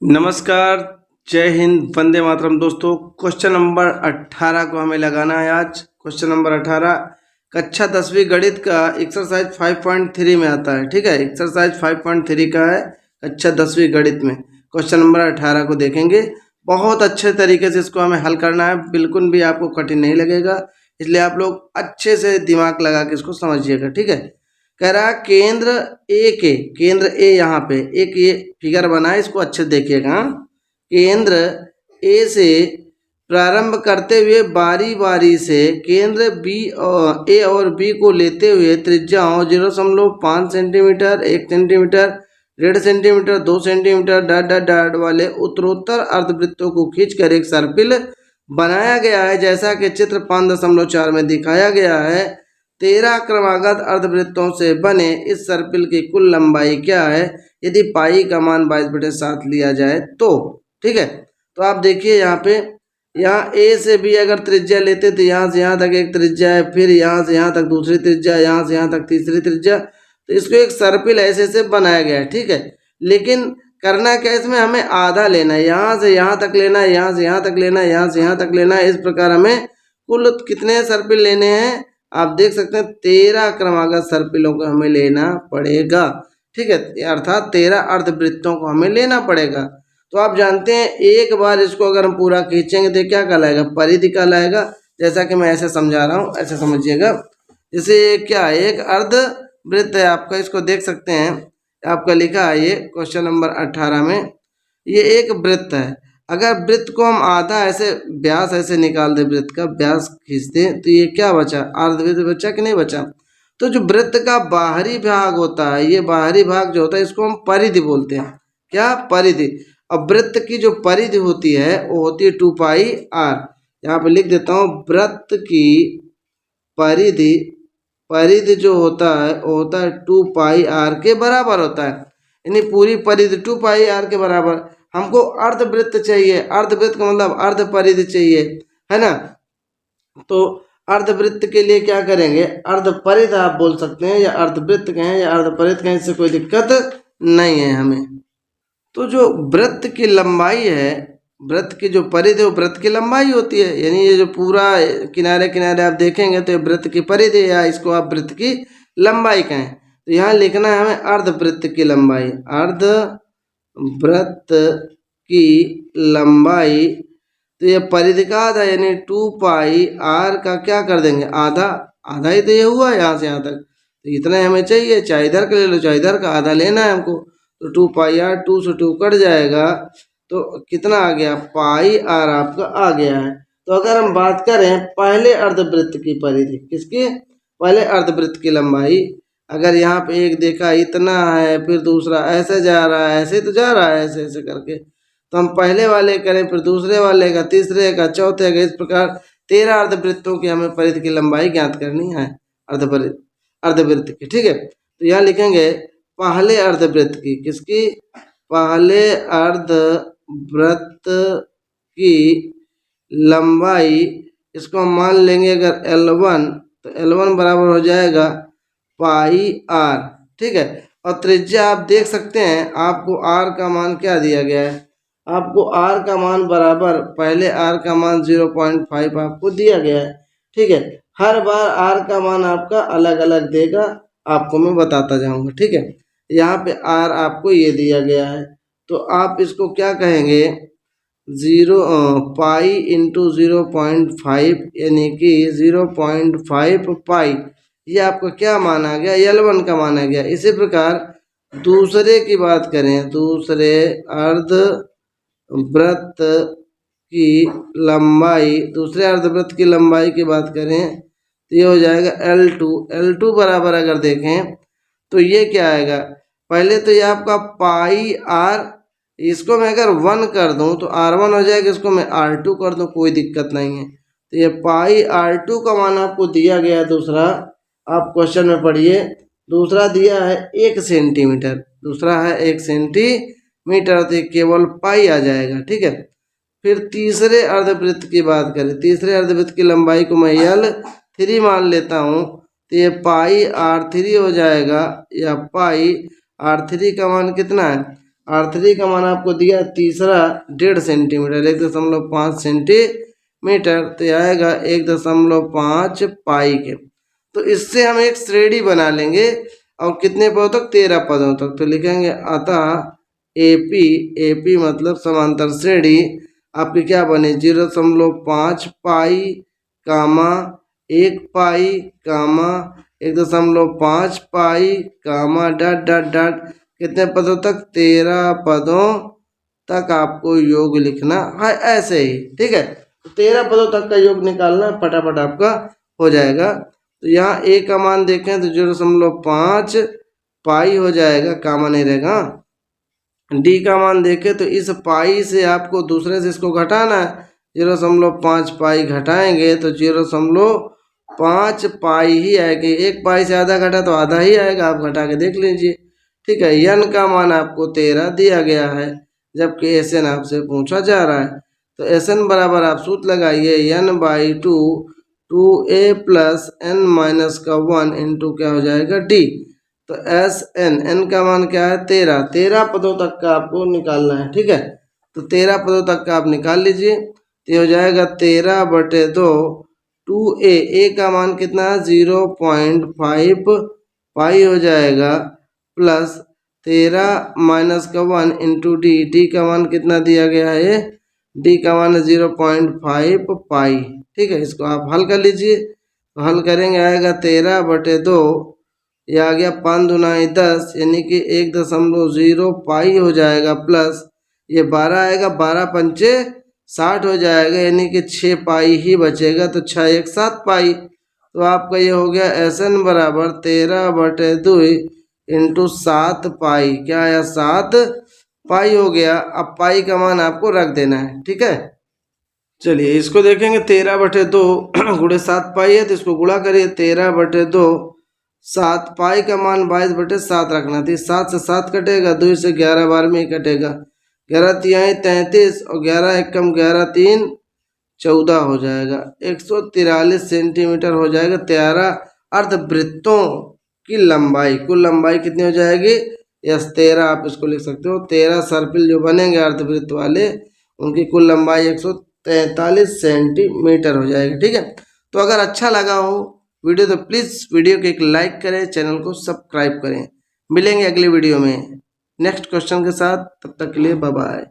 नमस्कार, जय हिंद, वंदे मातरम। दोस्तों, क्वेश्चन नंबर 18 को हमें लगाना है आज। क्वेश्चन नंबर 18 कक्षा 10वीं गणित का एक्सरसाइज 5.3 में आता है। ठीक है, एक्सरसाइज 5.3 का है कक्षा 10वीं गणित में। क्वेश्चन नंबर 18 को देखेंगे। बहुत अच्छे तरीके से इसको हमें हल करना है, बिल्कुल भी आपको कठिन नहीं लगेगा, इसलिए आप लोग अच्छे से दिमाग लगा के इसको समझिएगा। ठीक है, कह रहा केंद्र ए यहाँ पे एक ये फिगर बना है, इसको अच्छे देखिएगा। केंद्र ए से प्रारंभ करते हुए बारी बारी से केंद्र बी और ए और बी को लेते हुए त्रिज्याओं 0.5 centimetre, 1 centimetre, 1.5 centimetre, 2 centimetre dot dot dot वाले उत्तरोत्तर अर्धवृत्तों को खींचकर एक सर्पिल बनाया गया है, जैसा कि चित्र 5.4 में दिखाया गया है। 13 क्रमागत अर्धवृत्तों से बने इस सर्पिल की कुल लंबाई क्या है यदि पाई का मान 22/7 लिया जाए तो। ठीक है, तो आप देखिए यहाँ पे, यहाँ ए से बी अगर त्रिज्या लेते तो यहाँ से यहाँ तक एक त्रिज्या है, फिर यहाँ से यहाँ तक दूसरी त्रिज्या, यहाँ से यहाँ तक तीसरी त्रिज्या, तो इसको एक सर्पिल ऐसे बनाया गया है। ठीक है, लेकिन करना क्या, इसमें हमें आधा लेना है, यहाँ से यहाँ तक लेना है, यहाँ से यहाँ तक लेना है, यहाँ से यहाँ तक लेना है। इस प्रकार हमें कुल कितने सर्पिल लेने हैं आप देख सकते हैं, 13 क्रमागत सर्पिलों को हमें लेना पड़ेगा। ठीक है, अर्थात 13 अर्धवृत्तों को हमें लेना पड़ेगा। तो आप जानते हैं एक बार इसको अगर हम पूरा खींचेंगे तो क्या कहलाएगा, परिधि कहलाएगा। जैसा कि मैं ऐसे समझा रहा हूँ, ऐसे समझिएगा। जैसे क्या है, एक अर्धवृत्त है आपका, इसको देख सकते हैं, आपका लिखा है ये क्वेश्चन नंबर 18 में, ये एक वृत्त है। अगर वृत्त को हम आधा ऐसे व्यास ऐसे निकाल दे, वृत्त का व्यास खींच दें, तो ये क्या बचा, अर्धवृत्त बचा कि नहीं बचा। तो जो वृत्त का बाहरी भाग होता है, ये बाहरी भाग जो होता है इसको हम परिधि बोलते हैं। क्या, परिधि। अब वृत्त की जो परिधि होती है वो होती है 2πr। यहाँ पे लिख देता हूँ, वृत्त की परिधि, परिधि जो होता है वो होता है 2πr के बराबर होता है, यानी पूरी परिधि 2πr के बराबर। हमको अर्धवृत्त चाहिए, अर्धवृत्त का मतलब अर्ध परिधि चाहिए, है ना। तो अर्धवृत्त के लिए क्या करेंगे, अर्ध परिध आप बोल सकते हैं, या अर्धवृत्त कहें या अर्ध परिध कहें, इससे कोई दिक्कत नहीं है हमें। तो जो वृत्त की लंबाई है, वृत्त की जो परिधि है वो वृत्त की लंबाई होती है, यानी ये जो पूरा किनारे किनारे आप देखेंगे तो ये वृत्त की परिधि है, या इसको आप वृत्त की लंबाई कहें। तो यहाँ लिखना है हमें अर्धवृत्त की लंबाई, अर्धवृत्त की लंबाई। तो ये परिधि का आधा यानी 2πr का क्या कर देंगे, आधा। आधा ही तो ये हुआ यहाँ से यहाँ तक, तो इतना हमें चाहिए, चाहे इधर का ले लो चाहे इधर का, आधा लेना है हमको। तो 2πr 2 से 2 कट जाएगा, तो कितना आ गया, πr आपका आ गया है। तो अगर हम बात करें पहले अर्धवृत्त की परिधि, किसकी, पहले अर्धवृत्त की लंबाई, अगर यहाँ पे एक देखा इतना है, फिर दूसरा ऐसे जा रहा है, ऐसे तो जा रहा है ऐसे ऐसे करके, तो हम पहले वाले करें, फिर दूसरे वाले का, तीसरे का, चौथे का, इस प्रकार 13 अर्धवृत्तों की हमें परिधि की लंबाई ज्ञात करनी है, अर्धवृत्त की। ठीक है, तो यहाँ लिखेंगे पहले अर्धवृत्त की, किसकी, पहले अर्धवृत्त की लंबाई, इसको हम मान लेंगे अगर L1, तो L1 बराबर हो जाएगा πr। ठीक है, और त्रिज्या आप देख सकते हैं, आपको r का मान क्या दिया गया है, आपको r का मान बराबर, पहले r का मान 0.5 आपको दिया गया है। ठीक है, हर बार r का मान आपका अलग अलग देगा, आपको मैं बताता जाऊंगा। ठीक है, यहाँ पे r आपको ये दिया गया है, तो आप इसको क्या कहेंगे, 0π इंटू 0.5 यानी कि 0.5 पाई, ये आपका क्या माना गया, L1 का माना गया। इसी प्रकार दूसरे की बात करें, दूसरे अर्धवृत्त की लंबाई, दूसरे अर्धवृत्त की लंबाई की बात करें तो ये हो जाएगा L2। L2 बराबर अगर देखें तो ये क्या आएगा, पहले तो ये आपका πr, इसको मैं अगर 1 कर दूं तो R1 हो जाएगा, इसको मैं R2 कर दूं, कोई दिक्कत नहीं है। तो ये πr2 का मान आपको दिया गया है। दूसरा आप क्वेश्चन में पढ़िए, दूसरा दिया है 1 सेंटीमीटर, दूसरा है 1 सेंटीमीटर, तो केवल पाई आ जाएगा। ठीक है, फिर तीसरे अर्धवृत्त की बात करें, तीसरे अर्धवृत्त की लंबाई को मैं L3 मान लेता हूँ, तो ये πr3 हो जाएगा, या πr3 का मान कितना है R3 का मान आपको दिया तीसरा 1.5 सेंटीमीटर, 1.5 सेंटीमीटर, तो आएगा 1.5 पाई के। तो इससे हम एक श्रेणी बना लेंगे और कितने पदों तक, 13 पदों तक। तो लिखेंगे अतः AP मतलब समांतर श्रेणी आपकी क्या बने, 0.5 पाई कामा 1 पाई कामा 1.5 पाई कामा डॉट डॉट डॉट कितने पदों तक, 13 पदों तक आपको योग लिखना है ऐसे ही। ठीक है, तो 13 पदों तक का योग निकालना फटाफट आपका हो जाएगा। तो यहाँ ए का मान देखें तो 0.5 पाई हो जाएगा, कामा नहीं रहेगा। डी का मान देखें तो इस पाई से आपको दूसरे से इसको घटाना है, 0.5 पाई घटाएंगे तो 0.5 पाई ही आएगी। 1 पाई से आधा घटा तो आधा ही आएगा, आप घटा के देख लीजिए। ठीक है, n का मान आपको 13 दिया गया है, जबकि SN आपसे पूछा जा रहा है। तो SN बराबर आप सूत्र लगाइए n/2 2a plus n minus का 1 इंटू क्या हो जाएगा d। तो n का मान क्या है, 13 पदों तक का आपको निकालना है। ठीक है, तो 13 पदों तक का आप निकाल लीजिए, तो हो जाएगा 13/2 2a का मान कितना है 0.5 पाई हो जाएगा, प्लस 13 माइनस का 1 इंटू डी का मान कितना दिया गया है, डी का मान है 0.5 पाई। ठीक है, इसको आप हल कर लीजिए, तो हल करेंगे आएगा 13/2, ये आ गया 5 दूनाई 10 यानी कि 1.0 पाई हो जाएगा, प्लस ये 12 आएगा, 12 पंचे 60 हो जाएगा, यानी कि 6 पाई ही बचेगा, तो 6 1 7 पाई। तो आपका ये हो गया SN बराबर 13/2 इंटू 7 पाई, क्या आया 7 पाई हो गया। अब पाई का मान आपको रख देना है। ठीक है, चलिए इसको देखेंगे 13/2 गुणे 7 पाई है, तो इसको गुणा करिए 13/2 7 पाई का मान 22/7 रखना थी, 7 से 7 कटेगा, 2 से 11 बार में ही कटेगा, 11 तिहाई 33 और 11 एकम 11 3 14 हो जाएगा, 143 सेंटीमीटर हो जाएगा 13 अर्धवृत्तों की लंबाई। कुल लंबाई कितनी हो जाएगी, यस 13 आप इसको लिख सकते हो। 13 सर्पिल जो बनेंगे अर्धवृत्त वाले, उनकी कुल लंबाई 143 सेंटीमीटर हो जाएगी। ठीक है, तो अगर अच्छा लगा हो वीडियो तो प्लीज़ वीडियो को एक लाइक करें, चैनल को सब्सक्राइब करें। मिलेंगे अगली वीडियो में नेक्स्ट क्वेश्चन के साथ, तब तक के लिए बाय बाय।